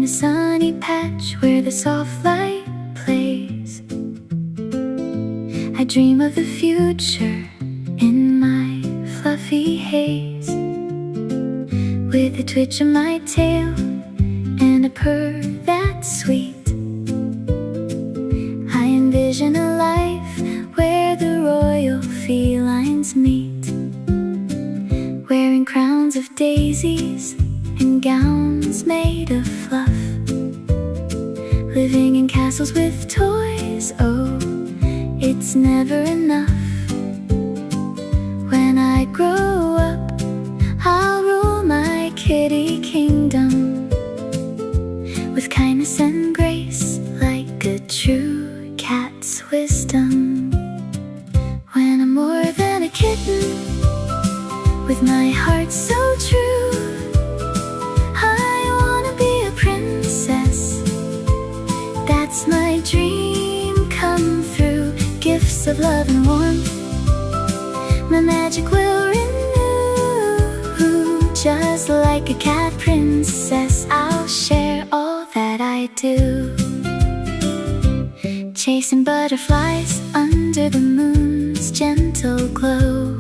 a sunny patch where the soft light plays. I dream of the future in my fluffy haze, with a twitch of my tail and a purr that's sweet. I envision a life where the royal felines meet, wearing crowns of daisies and gowns made of fluff, living in castles with toys. Oh, it's never enough. When I grow up, I'll rule my kitty kingdom with kindness and grace, like a true cat's wisdom. When I'm more than a kitten, with my heart so true, I wanna be a princess. That's my dream come true. Gifts of love and warmth, my magic will renew. Just like a cat princess, I'll share all that I do. Chasing butterflies under the moon's gentle glow,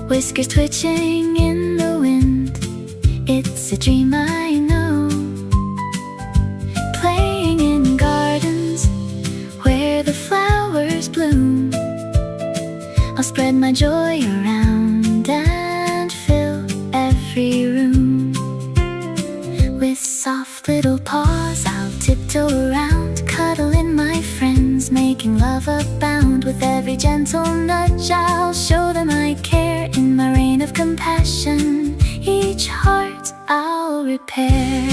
whiskers twitching in the wind, it's a dream I know. Playing in gardens where the flowers bloom, I'll spread my joy around and fill every room. With soft little paws, I'll tiptoe around, cuddling my friends, making love abound. With every gentle nudge, I'll show them I care. In my reign of compassion, each heart I'll repair.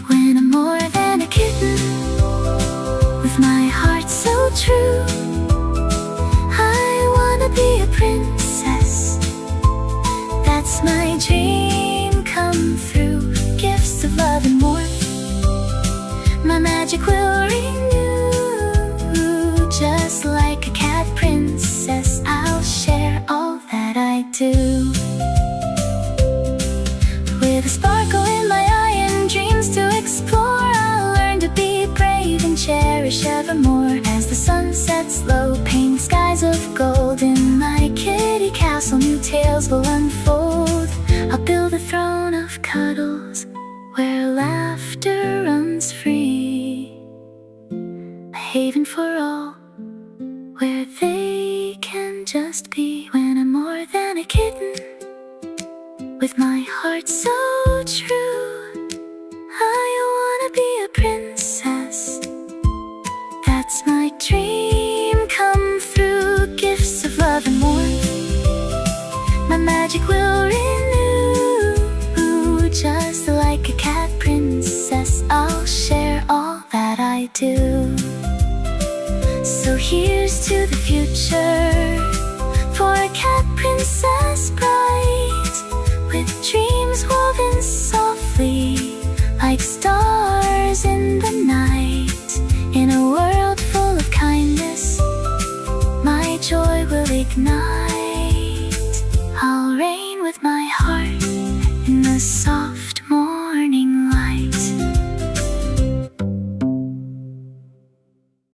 When I'm more than a kitten, with my heart so true, I wanna be a princess. That's my dream come through. Gifts of love and warmth, my magic will renew. Just like a cat princess, I'll share all that I do. With a sparkle in my eye and dreams to explore, I'll learn to be brave and cherish evermore. As the sun sets low, paint skies of gold. In my kitty castle, new tales will unfold. I'll build a throne of cuddles where laughter runs free, a haven for all where they can just be. When I'm more than a kitten, with my heart so true, I wanna be a princess. That's my dream come through. Gifts of love and warmth, my magic will renew. Just like a cat princess, I'll share all that I do. So here's to the future for a cat princess bright, with dreams woven softly like stars in the night. In a world full of kindness, my joy will ignite. I'll reign with my heart in the soft